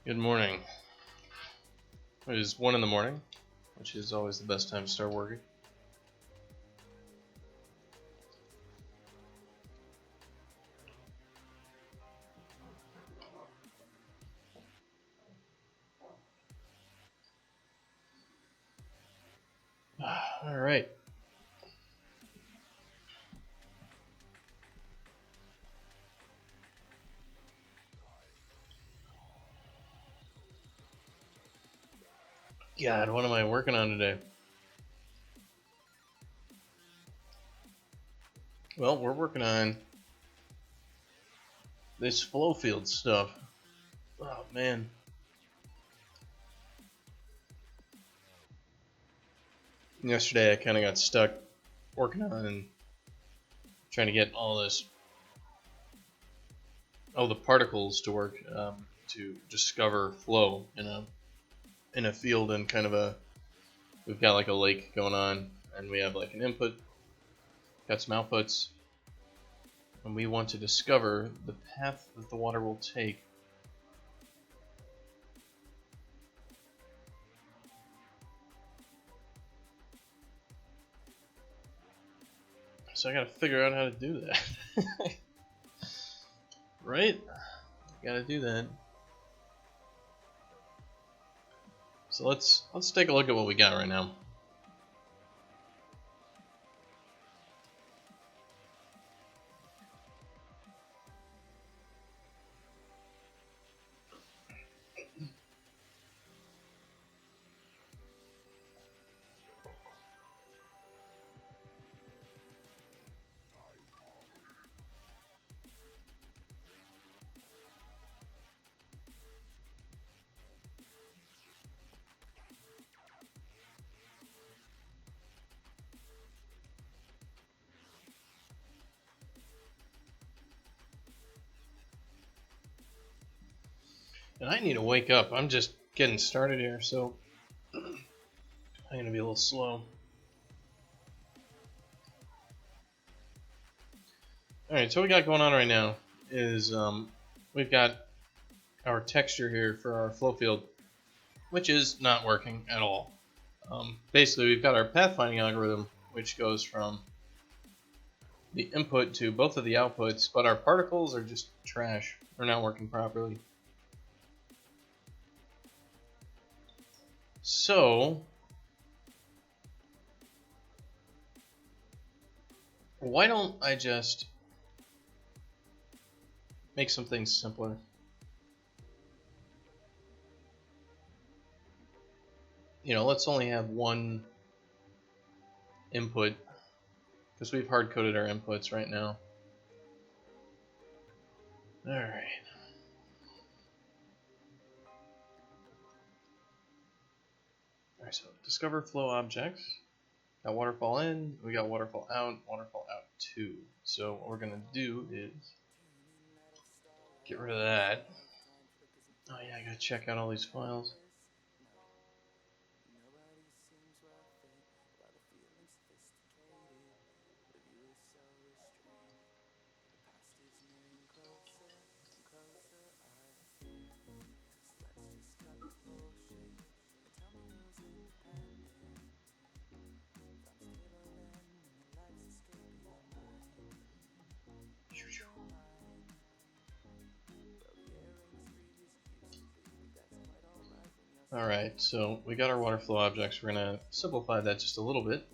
Good morning. It is 1 in the morning, which is always the best time to start working. All right. God, what am I working on today? Well, we're working on this flow field stuff. Oh, man. Yesterday I kind of got stuck working on trying to get all the particles to work to discover flow in a field and we've got like a lake going on, and we have like an input, got some outputs, and we want to discover the path that the water will take. So I gotta figure out how to do that. Right? Gotta do that. So let's take a look at what we got right now. And I need to wake up. I'm just getting started here, so I'm gonna be a little slow. Alright, so what we got going on right now is we've got our texture here for our flow field, which is not working at all. Basically, we've got our pathfinding algorithm, which goes from the input to both of the outputs, but our particles are just trash. They're not working properly. So why don't I just make some things simpler? Let's only have one input, because we've hard-coded our inputs right now. Alright. Alright, so discover flow objects. Got waterfall in, we got waterfall out 2. So what we're going to do is get rid of that. Oh yeah, I gotta check out all these files. Alright, so we got our water flow objects. We're going to simplify that just a little bit.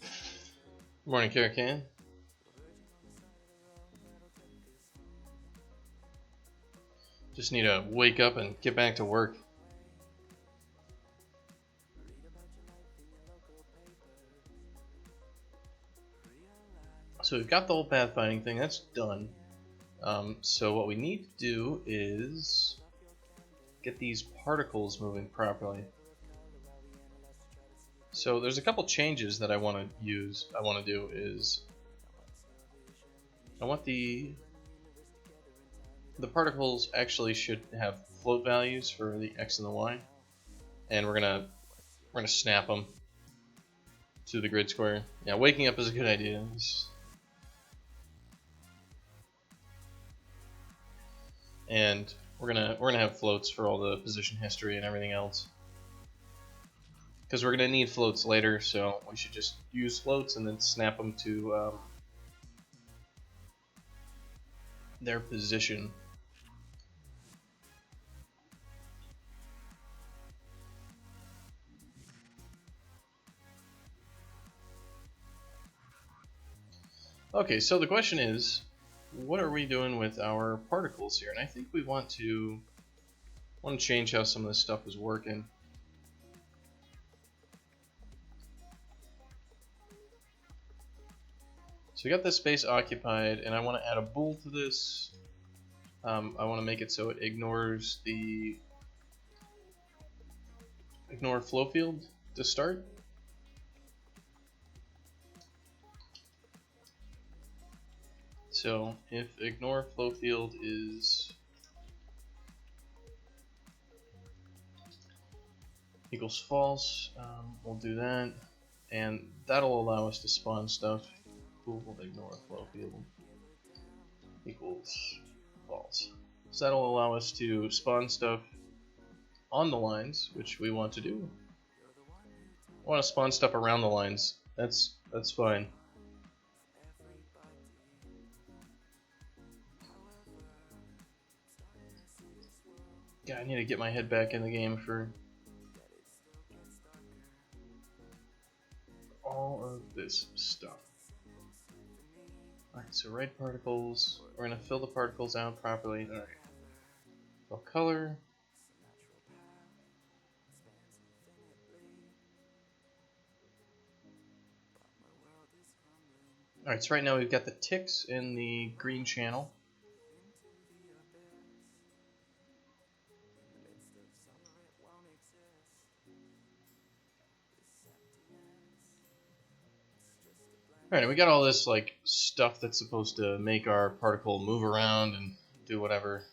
Good morning, Karakan. Just need to wake up and get back to work. So we've got the whole pathfinding thing, that's done. So what we need to do is get these particles moving properly. So there's a couple changes that I want to do is I want the particles actually should have float values for the x and the y, and we're gonna snap them to the grid square. Yeah, waking up is a good idea. And we're gonna have floats for all the position history and everything else, because we're gonna need floats later. So we should just use floats and then snap them to their position. Okay, so the question is, what are we doing with our particles here? And I think we want to change how some of this stuff is working. So we got this space occupied, and I want to add a bool to this. I want to make it so it ignores the flow field to start. So if ignore flow field is equals false, we'll do that, and that'll allow us to spawn stuff. We'll ignore flow field equals false. So that'll allow us to spawn stuff on the lines, which we want to do. I want to spawn stuff around the lines. That's fine. Yeah, I need to get my head back in the game for all of this stuff. Alright, so red particles. We're going to fill the particles out properly. Alright. Fill color. Alright, so right now we've got the ticks in the green channel. Alright, we got all this like stuff that's supposed to make our particle move around and do whatever.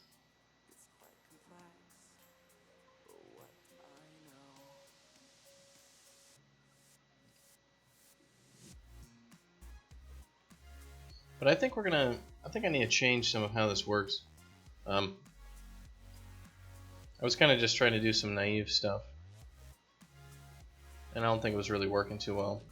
But I think I need to change some of how this works. I was kind of just trying to do some naive stuff, and I don't think it was really working too well.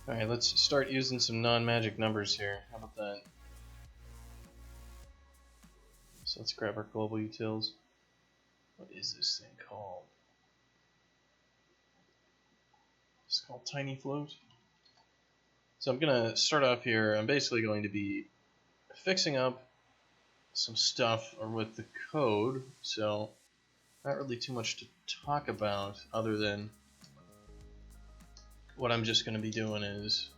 Alright, let's start using some non-magic numbers here. How about that? So let's grab our global utils. What is this thing called? It's called Tiny Float. So I'm going to start off here. I'm basically going to be fixing up some stuff with the code. So not really too much to talk about other than what I'm just going to be doing is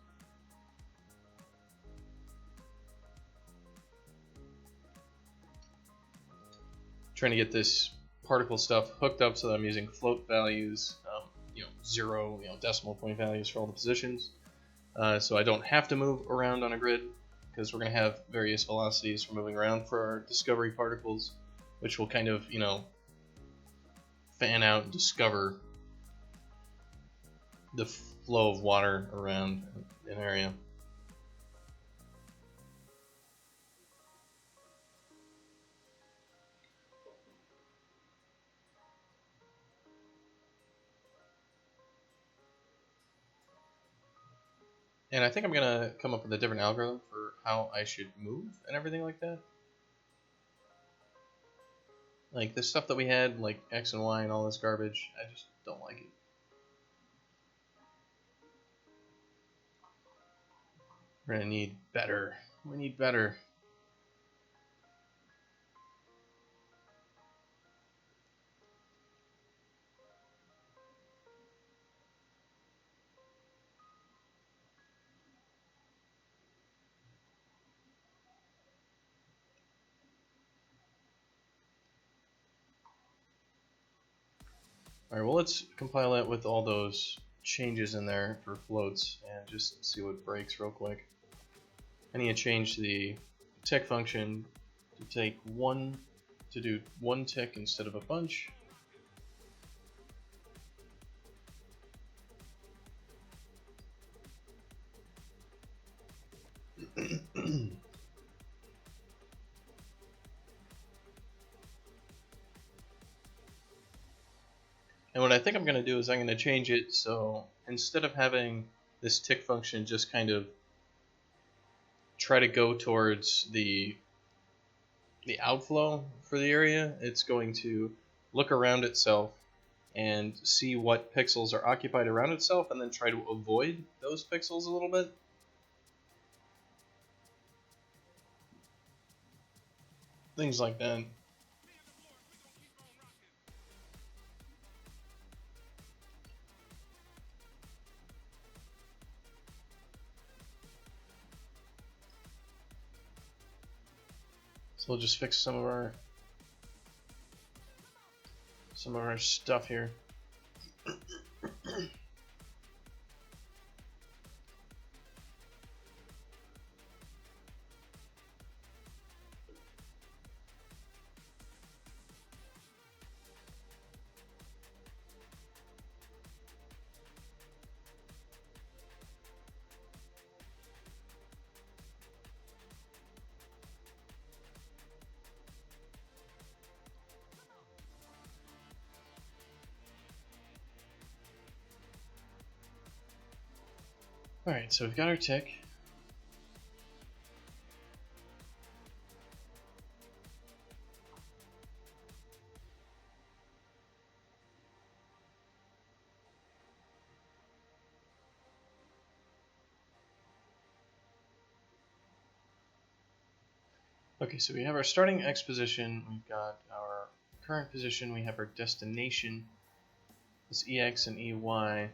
trying to get this particle stuff hooked up so that I'm using float values, 0, decimal point values for all the positions. So I don't have to move around on a grid, because we're going to have various velocities for moving around for our discovery particles, which will kind of, fan out and discover the flow of water around an area. And I think I'm going to come up with a different algorithm for how I should move and everything like that. Like the stuff that we had, like X and Y and all this garbage, I just don't like it. We're going to need better. We need better. Alright, well let's compile that with all those changes in there for floats and just see what breaks real quick. I need to change the tick function to do one tick instead of a bunch. And what I think I'm going to do is I'm going to change it so instead of having this tick function just kind of try to go towards the outflow for the area, it's going to look around itself and see what pixels are occupied around itself and then try to avoid those pixels a little bit. Things like that. So we'll just fix some of our stuff here. Alright, so we've got our tick. Okay, so we have our starting X position, we've got our current position, we have our destination, this EX and EY.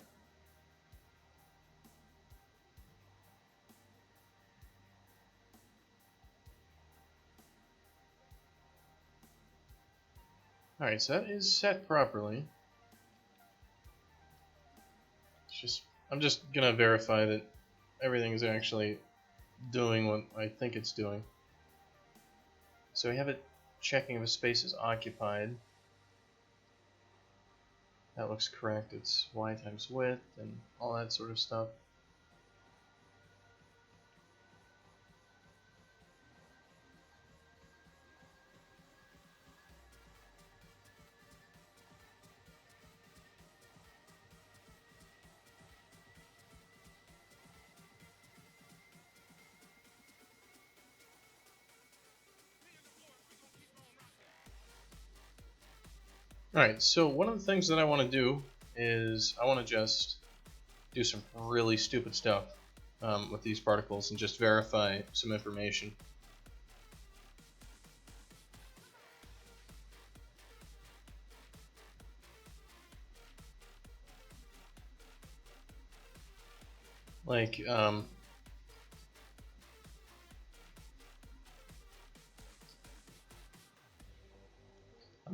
Alright, so that is set properly. I'm just gonna verify that everything is actually doing what I think it's doing. So we have it checking if a space is occupied. That looks correct. It's y times width and all that sort of stuff. Alright, so one of the things that I want to do is I want to just do some really stupid stuff with these particles and just verify some information. Like, I'm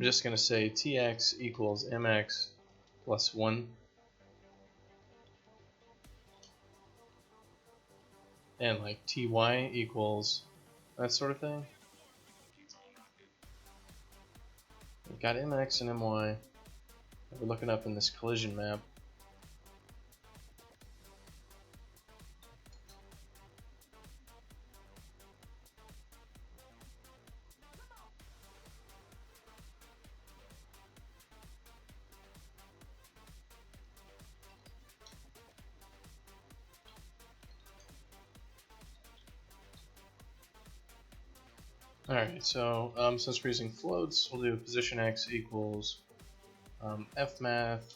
just going to say Tx equals Mx plus 1. And like Ty equals that sort of thing. We've got Mx and My. We're looking up in this collision map. Alright, so since we're using floats, we'll do position x equals fmath,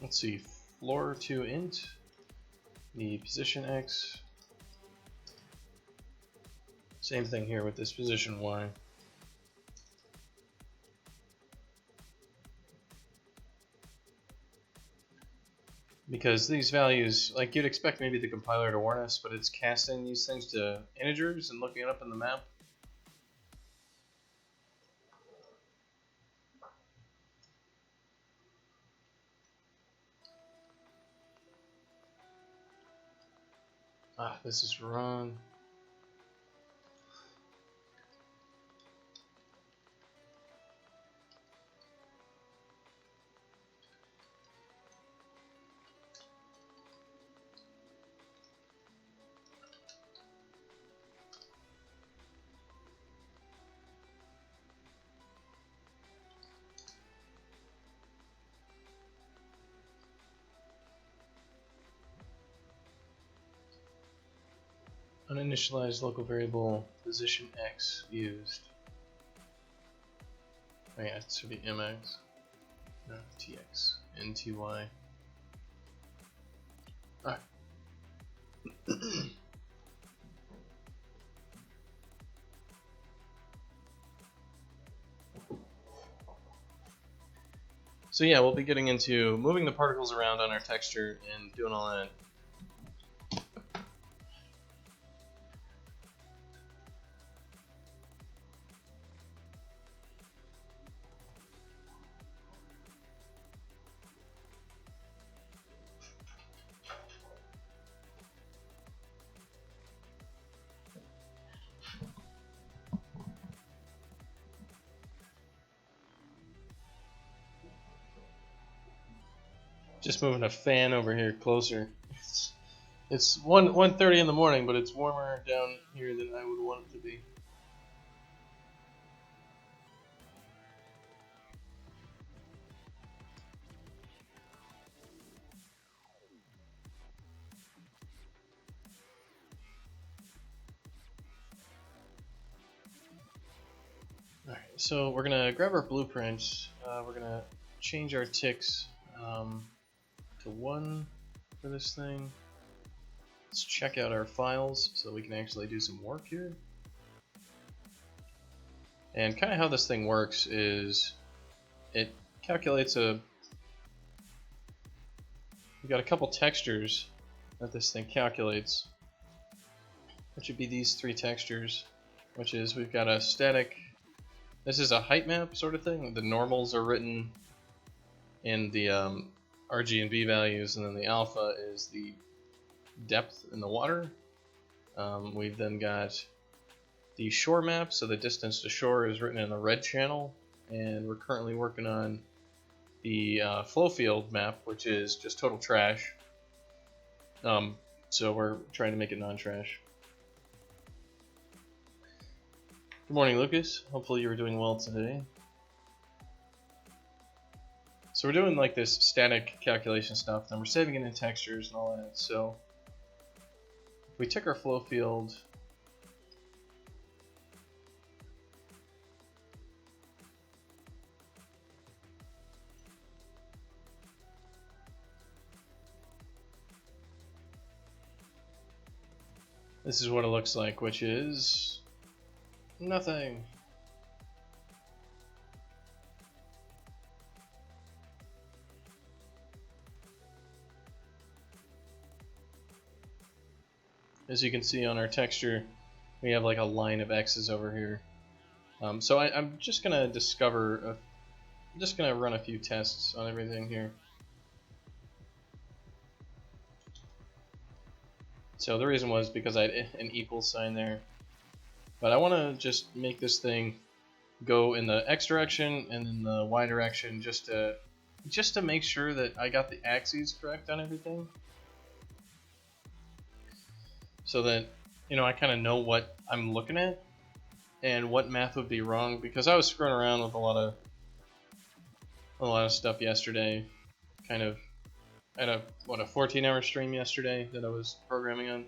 let's see, floor to int, the position x. Same thing here with this position y. Because these values, like you'd expect maybe the compiler to warn us, but it's casting these things to integers and looking it up in the map. Ah, this is wrong. Uninitialized local variable position X used. Oh yeah, it should be MX. No, TX. NTY. Alright. So yeah, we'll be getting into moving the particles around on our texture and doing all that. Just moving a fan over here closer. It's 1:30 in the morning, but it's warmer down here than I would want it to be. Alright, so we're gonna grab our blueprints. We're gonna change our ticks to 1 for this thing. Let's check out our files so we can actually do some work here. And kind of how this thing works is it calculates we've got a couple textures that this thing calculates, which would be these 3 textures, which is we've got a static, this is a height map sort of thing. The normals are written in the RG and B values, and then the alpha is the depth in the water. We've then got the shore map, so the distance to shore is written in the red channel, and we're currently working on the flow field map, which is just total trash. So we're trying to make it non-trash. Good morning, Lucas. Hopefully you were doing well today. So we're doing like this static calculation stuff, and we're saving it in textures and all that. So if we took our flow field, this is what it looks like, which is nothing. As you can see on our texture, we have like a line of X's over here. So I'm just gonna I'm just gonna run a few tests on everything here. So the reason was because I had an equal sign there, but I want to just make this thing go in the X direction and in the Y direction, just to make sure that I got the axes correct on everything, so that I kind of know what I'm looking at and what math would be wrong, because I was screwing around with a lot of stuff yesterday. Kind of I had a 14-hour stream yesterday that I was programming on.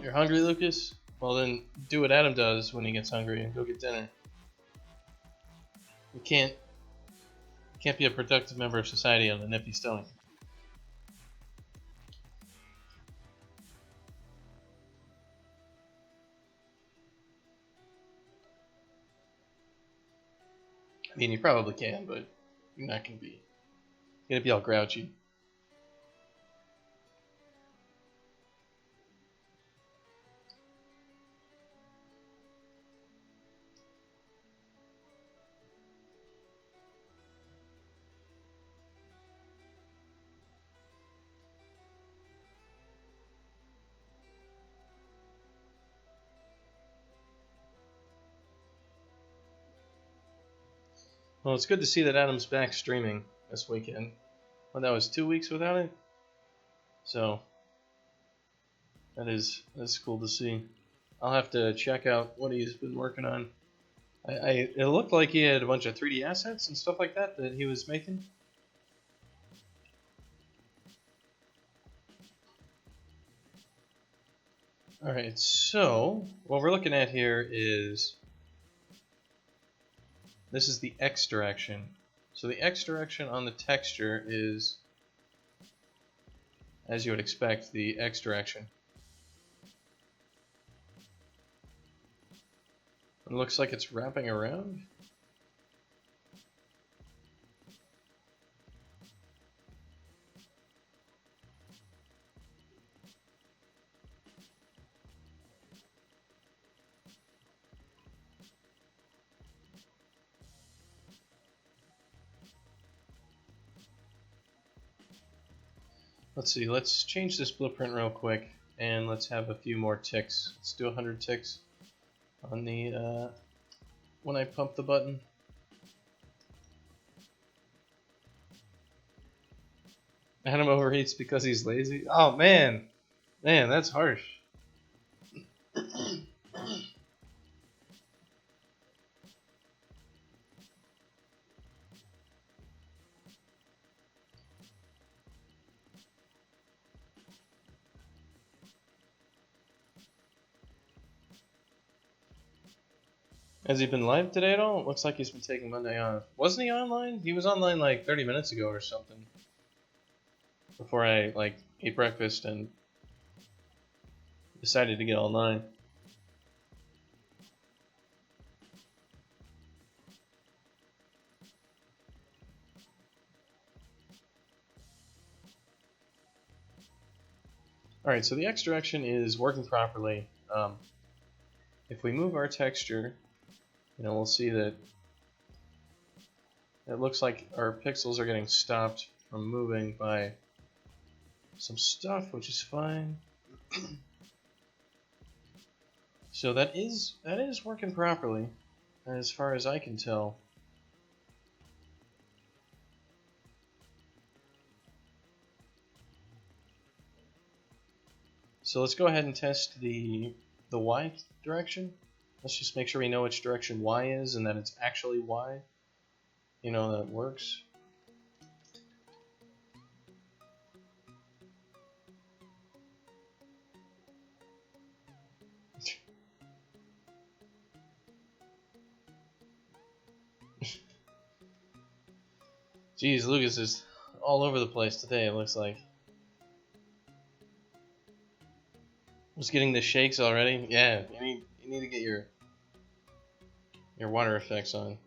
You're hungry, Lucas? Well then, do what Adam does when he gets hungry and go get dinner. You can't be a productive member of society on an empty stomach. I mean, you probably can, but you're not gonna be all grouchy. Well, it's good to see that Adam's back streaming this weekend. Well, that was 2 weeks without it, so that's cool to see. I'll have to check out what he's been working on. It looked like he had a bunch of 3D assets and stuff like that he was making. Alright, so what we're looking at here is this is the X direction. So the X direction on the texture is, as you would expect, the X direction. It looks like it's wrapping around. Let's see, let's change this blueprint real quick and let's have a few more ticks. Let's do 100 ticks on the when I pump the button. Adam overheats because he's lazy. Oh man, that's harsh. Has he been live today at all? It looks like he's been taking Monday off. Wasn't he online? He was online like 30 minutes ago or something. Before I ate breakfast and decided to get online. Alright, so the X direction is working properly. If we move our texture, we'll see that it looks like our pixels are getting stopped from moving by some stuff, which is fine. So that is working properly, as far as I can tell. So let's go ahead and test the Y direction. Let's just make sure we know which direction Y is and that it's actually Y. That works. Jeez, Lucas is all over the place today, it looks like. Just getting the shakes already? Yeah, you need to get your water effects on.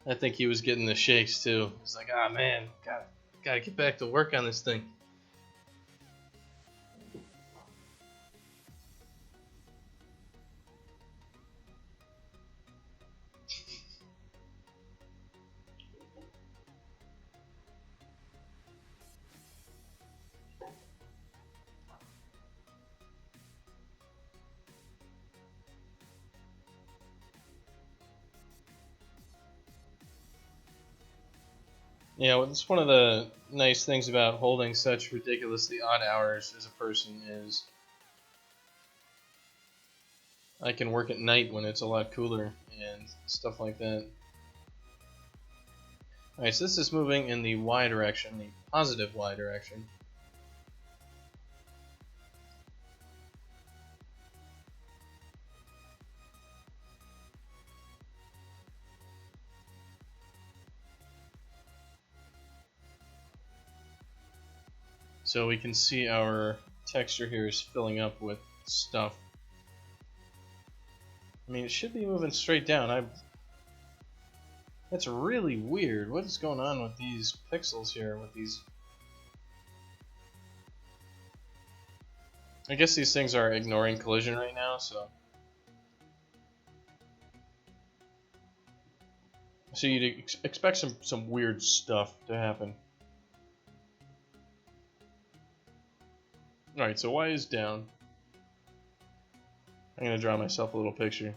I think he was getting the shakes too. He's like, ah man, gotta get back to work on this thing. Yeah, well, that's one of the nice things about holding such ridiculously odd hours as a person is I can work at night when it's a lot cooler and stuff like that. Alright, so this is moving in the Y direction, the positive Y direction. So we can see our texture here is filling up with stuff. I mean, it should be moving straight down. That's really weird. What is going on with these pixels here? With these, I guess these things are ignoring collision right now, so you'd expect some weird stuff to happen. Alright, so Y is down. I'm gonna draw myself a little picture.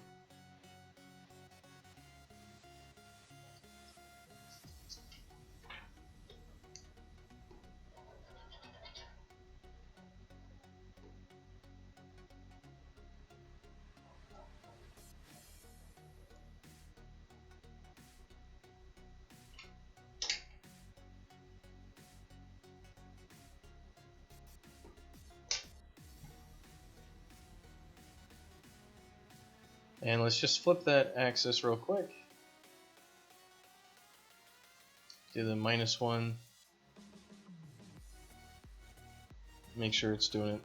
And let's just flip that axis real quick. Do the -1. Make sure it's doing it.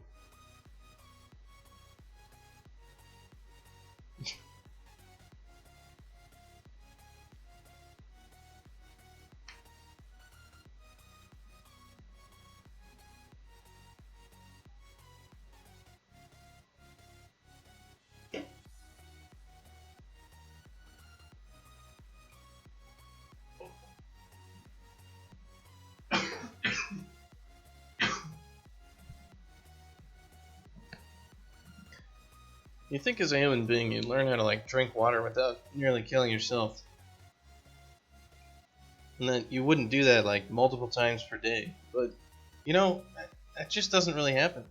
You think as a human being you'd learn how to like drink water without nearly killing yourself. And that you wouldn't do that like multiple times per day. But, you know, that just doesn't really happen.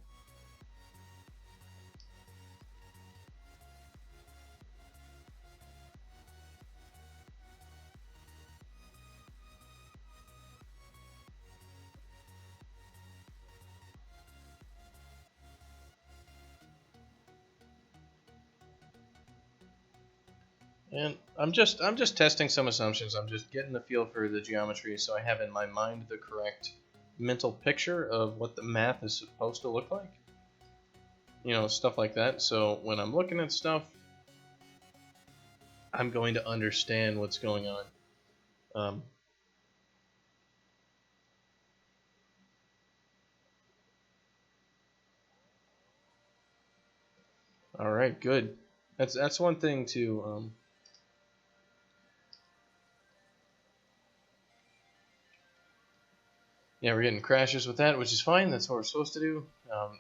And I'm just testing some assumptions. I'm just getting a feel for the geometry so I have in my mind the correct mental picture of what the math is supposed to look like. You know, stuff like that. So when I'm looking at stuff, I'm going to understand what's going on. All right, good. That's one thing to yeah, we're getting crashes with that, which is fine. That's what we're supposed to do.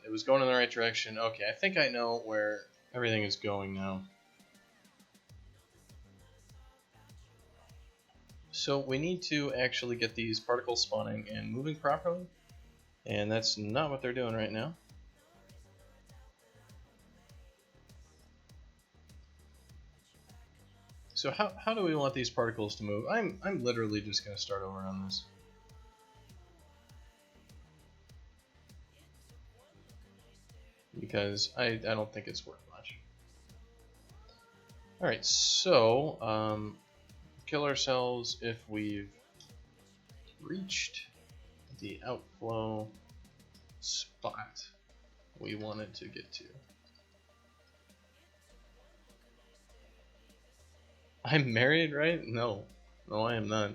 It was going in the right direction. Okay, I think I know where everything is going now. So we need to actually get these particles spawning and moving properly, and that's not what they're doing right now. So how do we want these particles to move? I'm literally just going to start over on this. Because I don't think it's worth much. Alright, so kill ourselves if we've reached the outflow spot we wanted to get to. I'm married, right? No, I am not.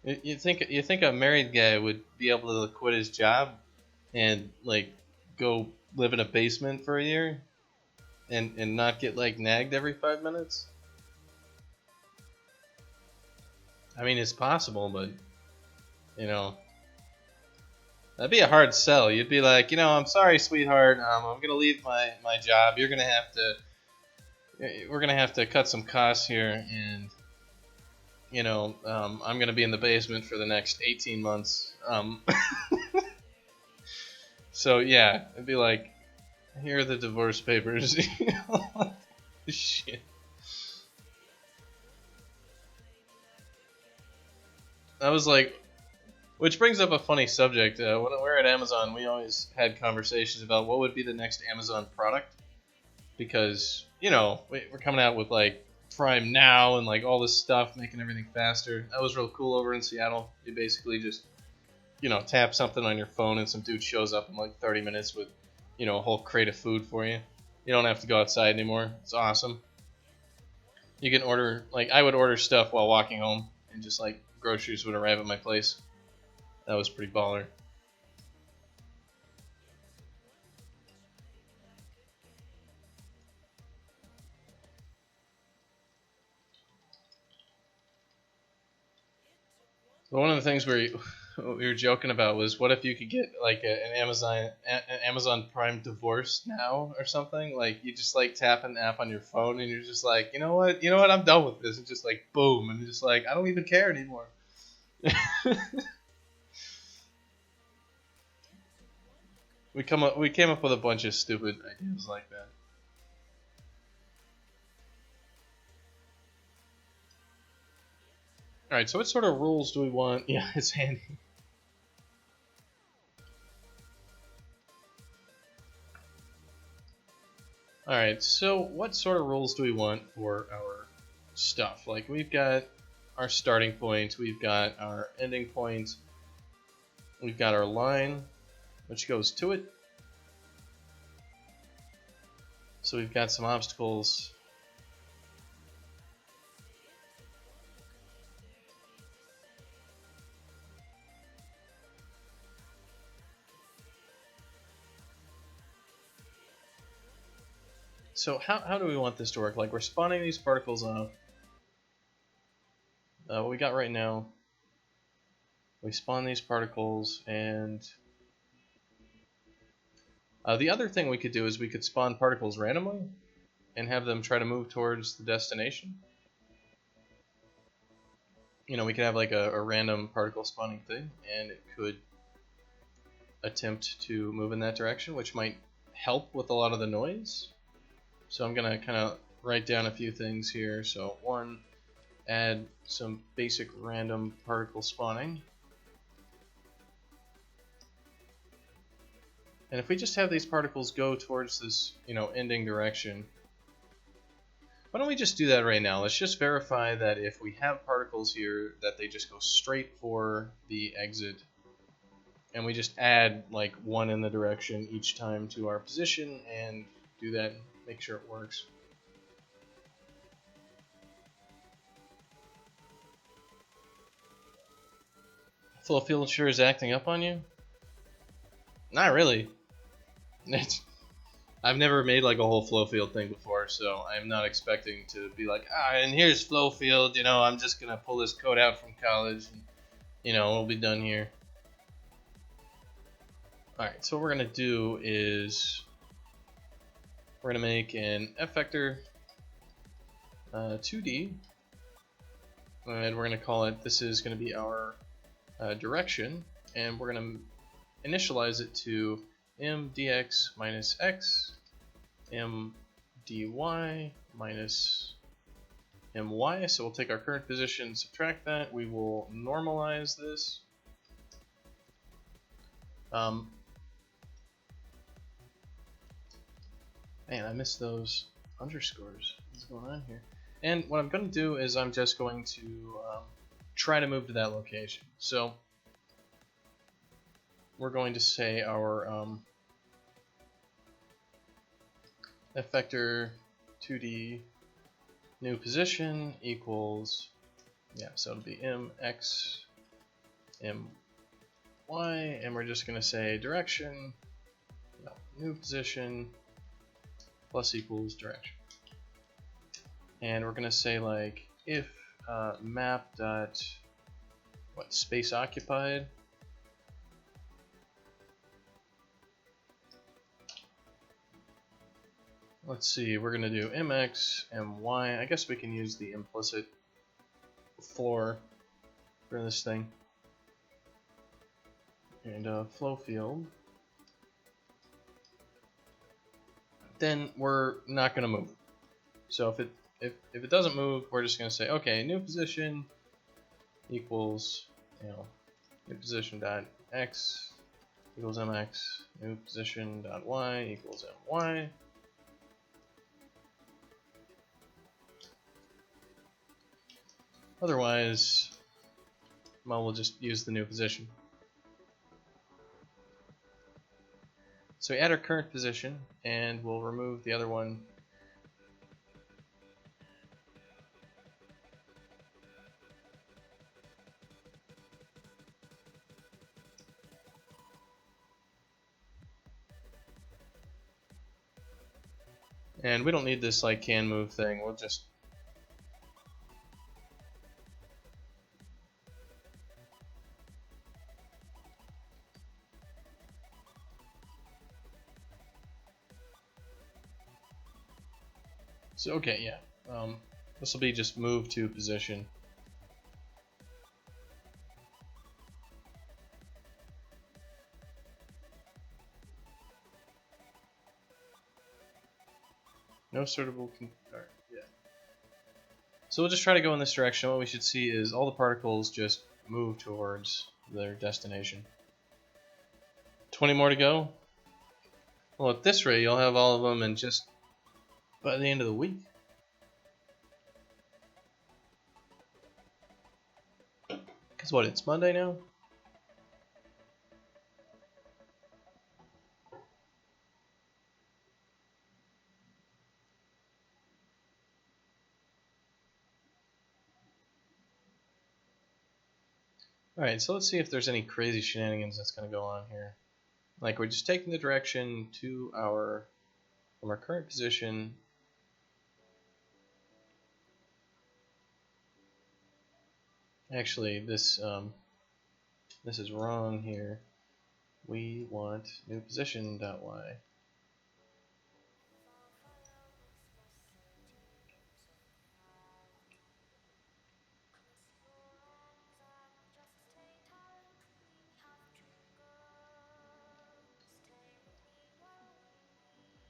You think a married guy would be able to quit his job and like go live in a basement for a year and not get like nagged every 5 minutes? I mean, it's possible, but you know, that'd be a hard sell. You'd be like, I'm sorry, sweetheart. I'm gonna leave my job. We're gonna have to cut some costs here, and I'm gonna be in the basement for the next 18 months. So yeah, it'd be like, here are the divorce papers. Shit. I was like, which brings up a funny subject. When we're at Amazon, we always had conversations about what would be the next Amazon product, because we're coming out with like Prime Now and like all this stuff, making everything faster. That was real cool over in Seattle. You basically just tap something on your phone and some dude shows up in like 30 minutes with a whole crate of food for you. You don't have to go outside anymore. It's awesome. You can order, like, I would order stuff while walking home, and just like groceries would arrive at my place. That was pretty baller. But one of the things what we were joking about was, what if you could get like an Amazon Prime divorce now or something? Like you just like tap an app on your phone and you're just like, you know what, I'm done with this, and just like boom, and just like I don't even care anymore. We came up with a bunch of stupid ideas like that. All right, so what sort of rules do we want? Yeah, it's handy. All right, so what sort of rules do we want for our stuff? Like we've got our starting point, we've got our ending point, we've got our line, which goes to it. So we've got some obstacles. So how do we want this to work? Like we're spawning these particles off. What we got right now, we spawn these particles, and the other thing we could do is we could spawn particles randomly and have them try to move towards the destination. You know, we could have like a random particle spawning thing, and it could attempt to move in that direction, which might help with a lot of the noise. So I'm gonna kind of write down a few things here. So one, add some basic random particle spawning. And if we just have these particles go towards this, ending direction, why don't we just do that right now? Let's just verify that if we have particles here, that they just go straight for the exit. And we just add like one in the direction each time to our position and do that and make sure it works. Flow field sure is acting up on you? Not really. I've never made like a whole flow field thing before, so I'm not expecting to be like, and here's flow field, I'm just gonna pull this code out from college and we'll be done here. Alright, so what we're gonna do is we're gonna make an effector 2D, and we're gonna call it, this is gonna be our direction, and we're gonna initialize it to mdx minus x, mdy minus my. So we'll take our current position, subtract that. We will normalize this. Man, I missed those underscores. What's going on here? And what I'm going to do is I'm just going to try to move to that location. So we're going to say our effector 2D new position equals, so it'll be mx my, and we're just going to say direction, new position plus equals direction. And we're going to say like if map dot space occupied, let's see, we're going to do mx, my. I guess we can use the implicit floor for this thing. And flow field. Then we're not going to move. So if it doesn't move, we're just going to say, okay, new position equals, new position dot x equals mx, new position dot y equals my. Otherwise, well, we'll just use the new position. So we add our current position, and we'll remove the other one. And we don't need this like can move thing. We'll just So okay, yeah. This will be just move to position. No suitable. Alright, yeah. So we'll just try to go in this direction. What we should see is all the particles just move towards their destination. 20 more to go. Well, at this rate, you'll have all of them in just by the end of the week. Because what, it's Monday now? Alright, so let's see if there's any crazy shenanigans that's going to go on here. Like, we're just taking the direction to from our current position. Actually, this is wrong here. We want new position.y.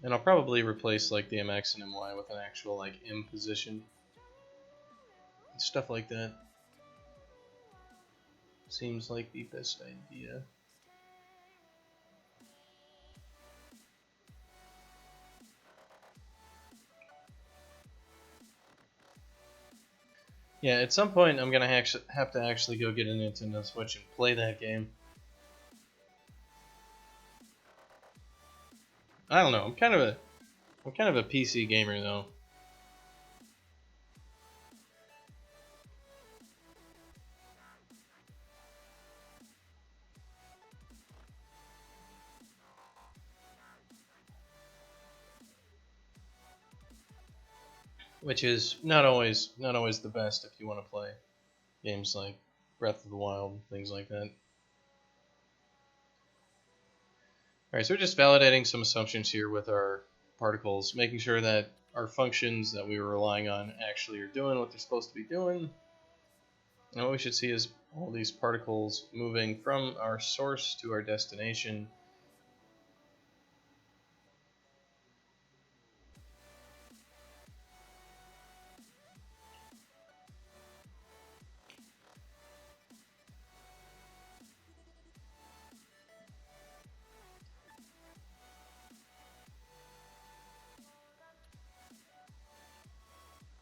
And I'll probably replace like the mx and my with an actual like m position. Stuff like that. Seems like the best idea. Yeah, at some point I'm gonna have to actually go get a Nintendo Switch and play that game. I don't know. I'm kind of a PC gamer though. Which is not always the best if you want to play games like Breath of the Wild, things like that. Alright, so we're just validating some assumptions here with our particles, making sure that our functions that we were relying on actually are doing what they're supposed to be doing. And what we should see is all these particles moving from our source to our destination.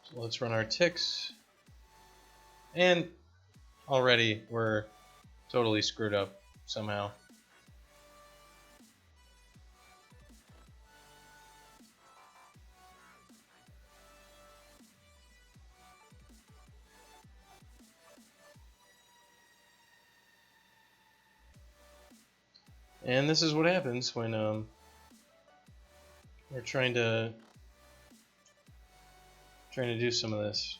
So let's run our ticks. And already we're totally screwed up somehow. And this is what happens when we're trying to do some of this.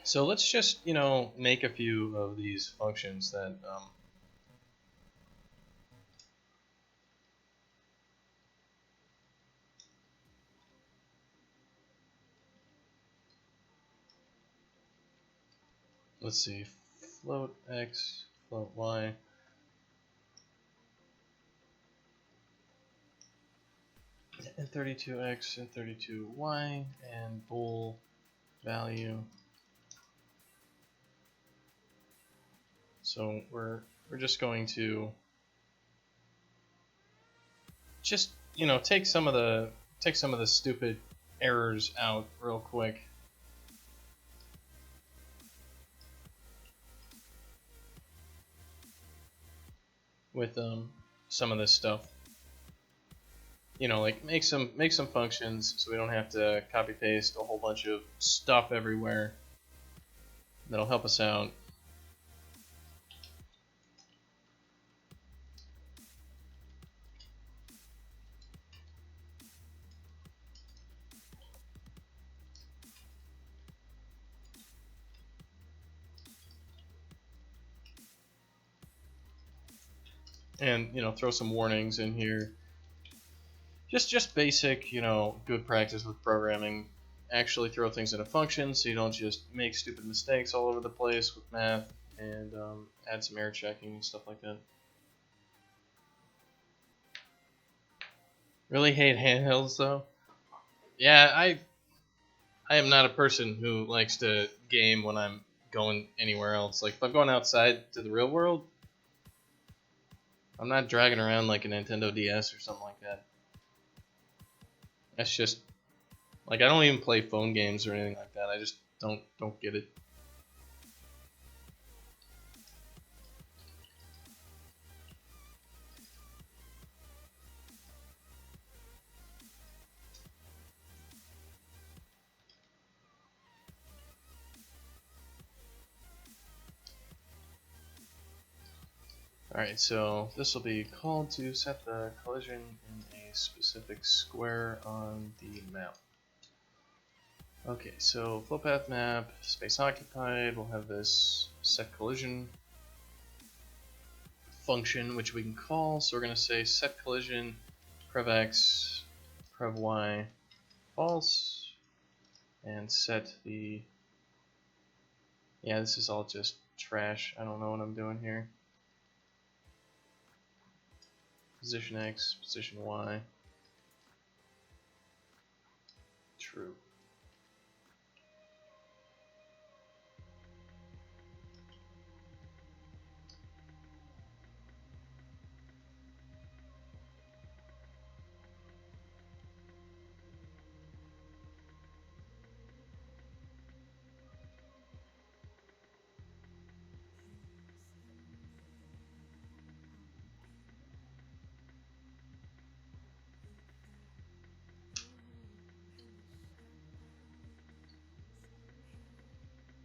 So let's just, make a few of these functions that let's see, float x, float y. And 32x and 32y and bool value. So we're just going to just take some of the stupid errors out real quick. With some of this stuff. Like make some functions so we don't have to copy paste a whole bunch of stuff everywhere. That'll help us out. and throw some warnings in here. Just basic, good practice with programming. Actually throw things into functions so you don't just make stupid mistakes all over the place with math, and add some error checking and stuff like that. Really hate handhelds though. Yeah, I am not a person who likes to game when I'm going anywhere else. Like if I'm going outside to the real world, I'm not dragging around like a Nintendo DS or something like that. That's just like I don't even play phone games or anything like that. I just don't get it. Alright, so this will be called to set the collision in a specific square on the map. Okay, so flow path map, space occupied, we'll have this set collision function which we can call. So we're going to say set collision prev x, prev y, false, and set the, yeah, this is all just trash. I don't know what I'm doing here. Position x, position y, true.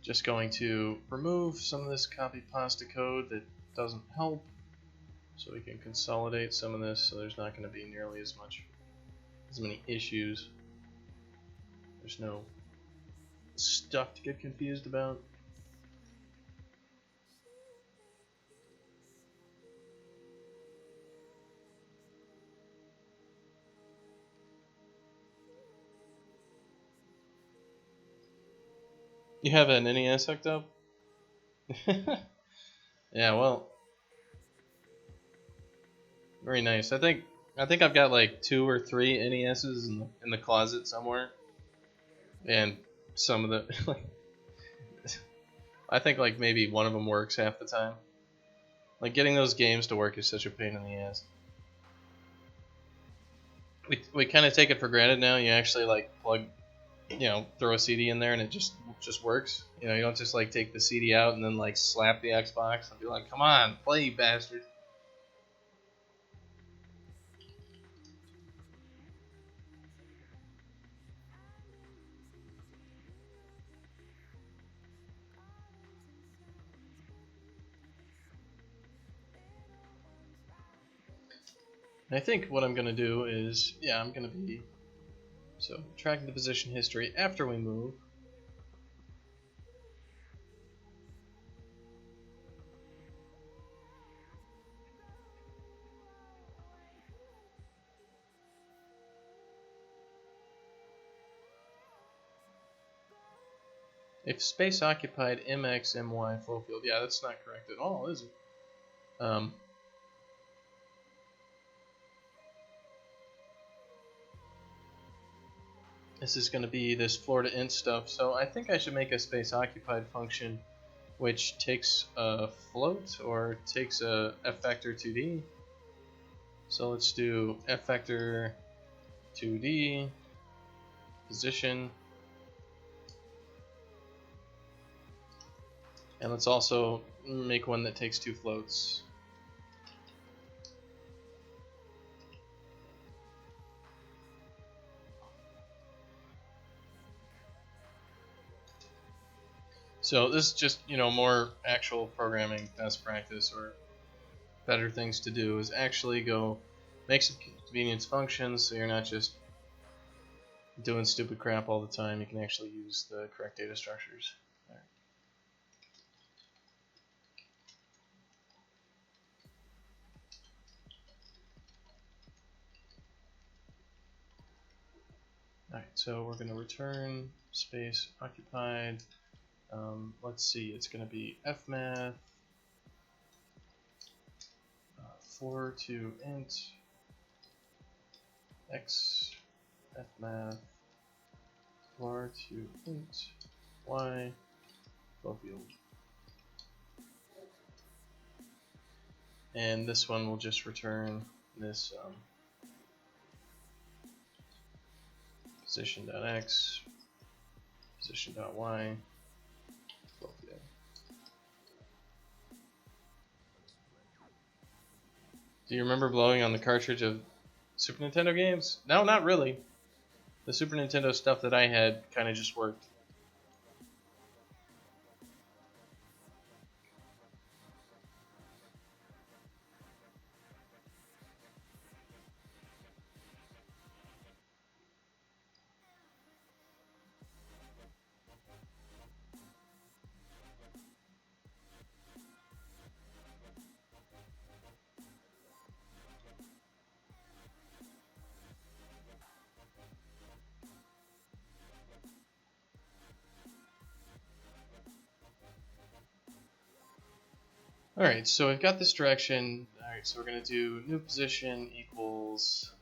Just going to remove some of this copy pasta code that doesn't help, so we can consolidate some of this so there's not going to be nearly as many issues. There's no stuff to get confused about. You have an NES hooked up? Yeah, well, very nice. I think I've got like 2 or 3 NESs in the closet somewhere, and some of the like, I think like maybe one of them works half the time. Like getting those games to work is such a pain in the ass. We kind of take it for granted now. You actually like plug, throw a CD in there and it just works. You don't just like take the CD out and then like slap the Xbox and be like, "Come on, play, you bastard." And I think what I'm gonna do is, yeah, I'm gonna be tracking the position history after we move. If space occupied mx my flow field, yeah, that's not correct at all, is it? This is going to be this floor to int stuff, so I think I should make a space occupied function which takes a float or takes a f vector 2D. So let's do f vector 2D position, and let's also make one that takes 2 floats. So this is just, more actual programming best practice, or better things to do is actually go make some convenience functions so you're not just doing stupid crap all the time. You can actually use the correct data structures. There. Alright, so we're going to return space occupied. Let's see, it's going to be fmath 4 to int x fmath 4 to int y flow field. And this one will just return this position.x, position.y, flow field. Do you remember blowing on the cartridge of Super Nintendo games? No, not really. The Super Nintendo stuff that I had kind of just worked. Alright, so I've got this direction. Alright, so we're going to do new position equals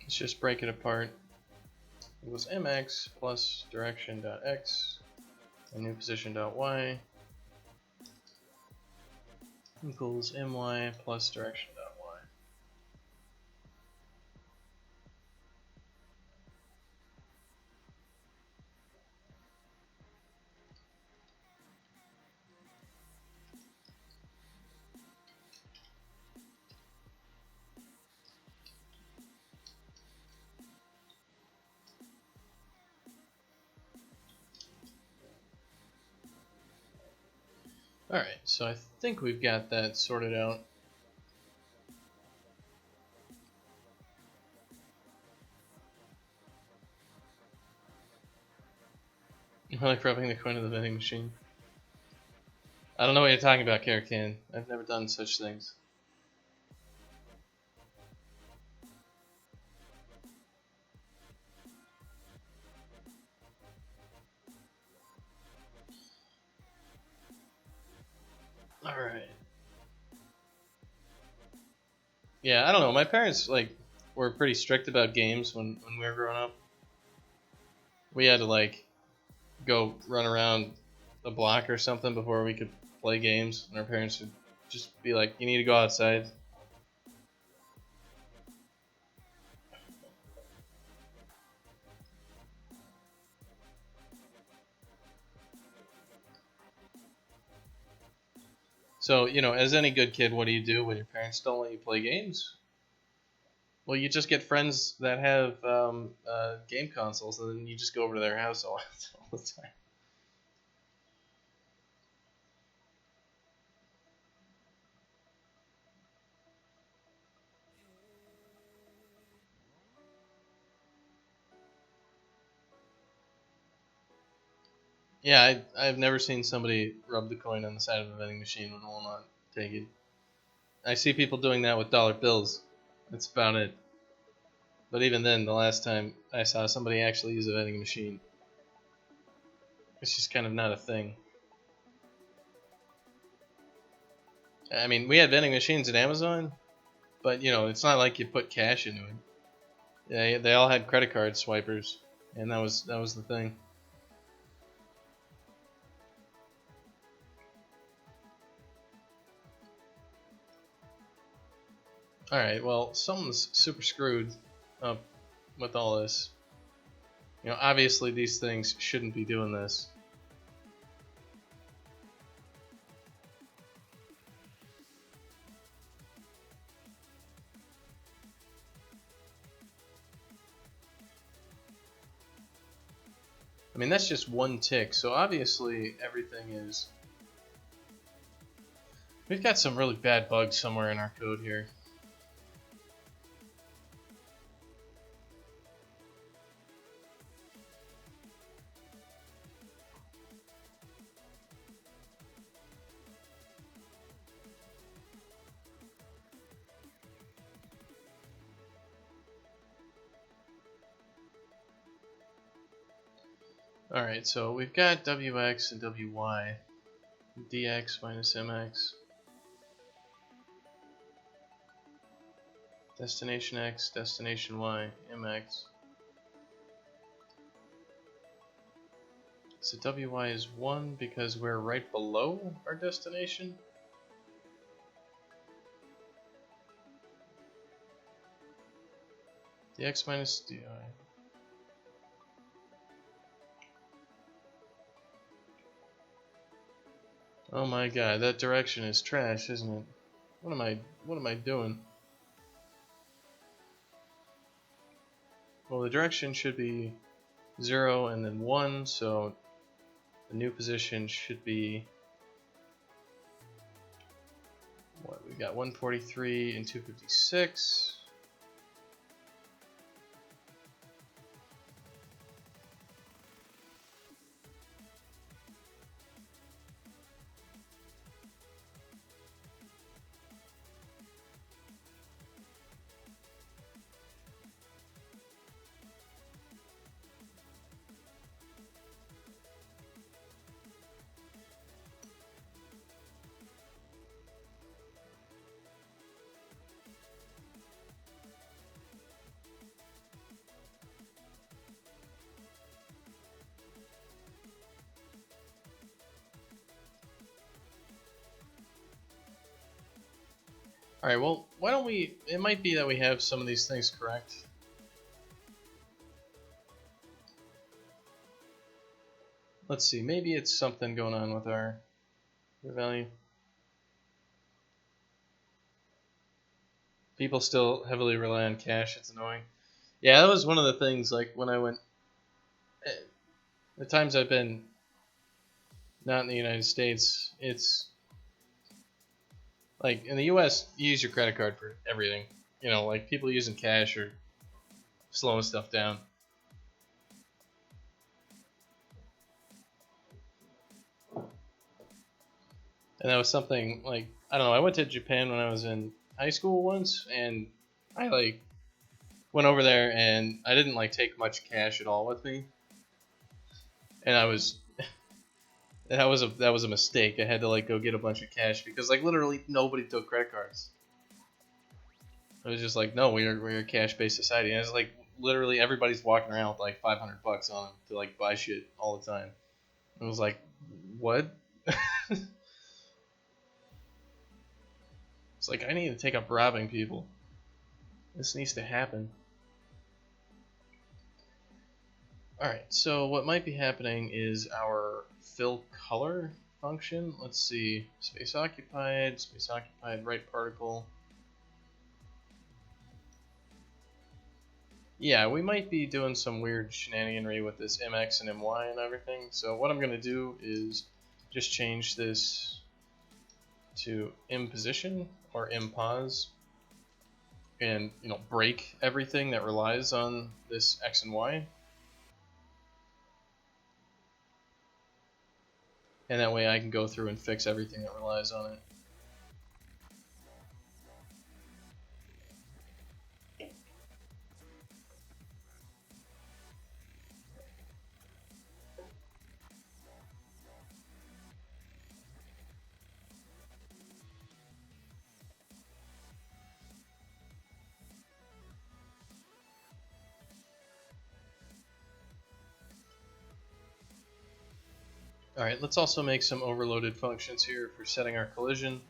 let's just break it apart. Equals mx plus direction.x and new position.y equals my plus direction.y. Alright, so I think we've got that sorted out. I like rubbing the coin of the vending machine. I don't know what you're talking about, Karakan. I've never done such things. Alright. Yeah, I don't know. My parents were pretty strict about games when we were growing up. We had to go run around a block or something before we could play games, and our parents would just be like, "You need to go outside." So, as any good kid, what do you do when your parents don't let you play games? Well, you just get friends that have game consoles, and then you just go over to their house all the time. Yeah, I've never seen somebody rub the coin on the side of a vending machine and will not take it. I see people doing that with dollar bills. That's about it. But even then, the last time I saw somebody actually use a vending machine, it's just kind of not a thing. I mean, we had vending machines at Amazon, but it's not like you put cash into it. Yeah, they all had credit card swipers, and that was the thing. Alright, well, something's super screwed up with all this. Obviously these things shouldn't be doing this. I mean, that's just one tick, so obviously everything is... We've got some really bad bugs somewhere in our code here. Alright, so we've got Wx and Wy. Dx minus mx. Destination x, destination y, mx. So Wy is 1 because we're right below our destination. Dx minus dy. Oh my god, that direction is trash, isn't it? What am I doing? Well, the direction should be 0 and then 1, so the new position should be what? We got 143 and 256. Alright, well, why don't we... It might be that we have some of these things correct. Let's see, maybe it's something going on with our value. People still heavily rely on cash, it's annoying. Yeah, that was one of the things, like, when I went... The times I've been not in the United States, it's... Like, in the US, you use your credit card for everything. You know, like, people using cash are slowing stuff down. And that was something, like, I don't know, I went to Japan when I was in high school once, and I, like, went over there, and I didn't, like, take much cash at all with me. And I was... That was a mistake. I had to like go get a bunch of cash because like literally nobody took credit cards. It was just like, no, we're a cash-based society. And it's like literally everybody's walking around with like $500 on them to like buy shit all the time. It was like, what? It's like I need to take up robbing people. This needs to happen. Alright, so what might be happening is our fill color function. Let's see, space occupied, right particle. Yeah, we might be doing some weird shenaniganry with this mx and my and everything. So what I'm going to do is just change this to imposition or impos, and break everything that relies on this x and y. And that way I can go through and fix everything that relies on it. Alright, let's also make some overloaded functions here for setting our collision.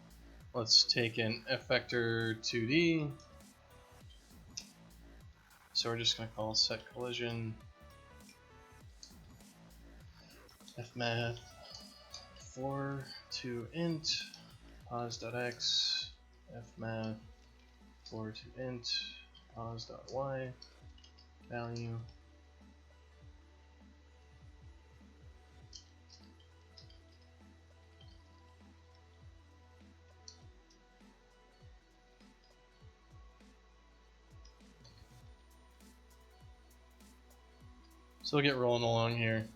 Let's take an f-vector 2D. So we're just going to call set collision fmath 4 to int pos.x fmath 4 to int pos.y value. So we'll get rolling along here.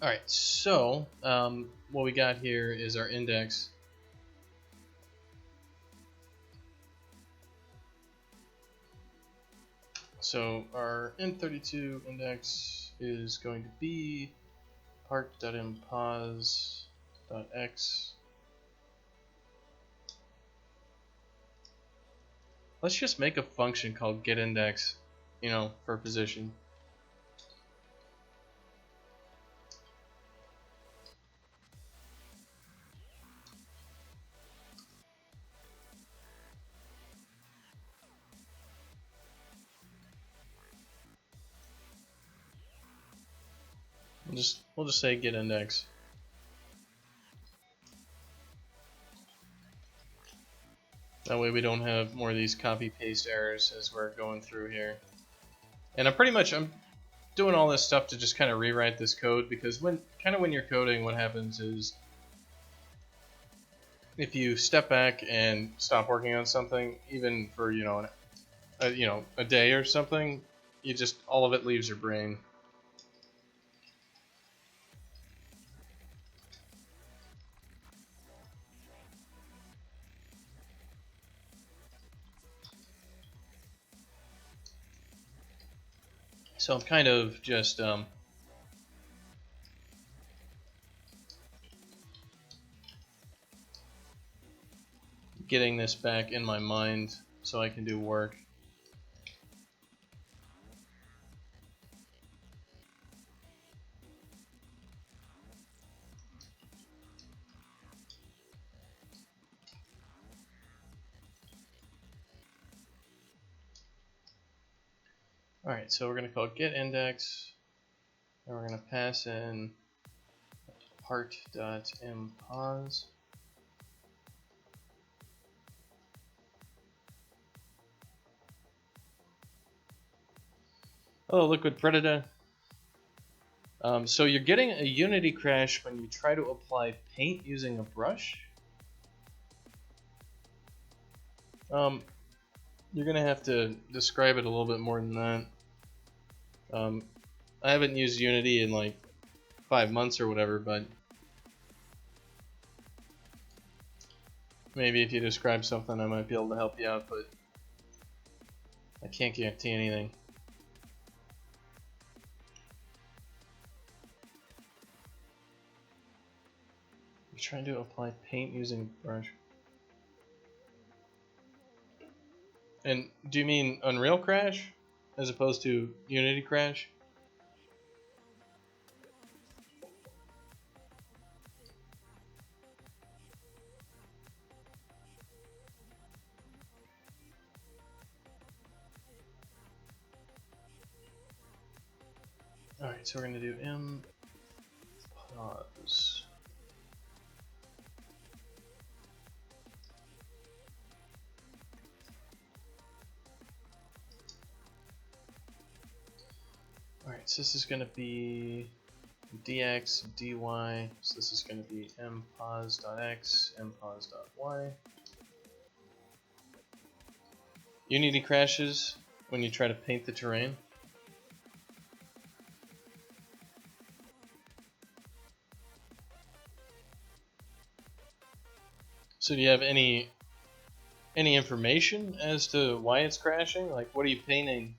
Alright, so what we got here is our index. So our int32 index is going to be part.impos.x. Let's just make a function called getIndex, you know, for position. We'll just say getIndex. That way we don't have more of these copy-paste errors as we're going through here. And I'm doing all this stuff to just kind of rewrite this code, because when you're coding, what happens is if you step back and stop working on something, even for a day or something, all of it leaves your brain. So I'm kind of just getting this back in my mind so I can do work. Alright, so we're going to call getIndex, and we're going to pass in part.impos. Oh, liquid predator. So you're getting a Unity crash when you try to apply paint using a brush. You're gonna have to describe it a little bit more than that. I haven't used Unity in like 5 months or whatever, but maybe if you describe something I might be able to help you out, but I can't guarantee anything. You're trying to apply paint using a brush. And do you mean Unreal Crash as opposed to Unity Crash? Alright, so we're going to do impos. Alright, so this is going to be dx, dy, so this is going to be impos.x, impos.y. Unity crashes when you try to paint the terrain. So do you have any information as to why it's crashing? Like, what are you painting?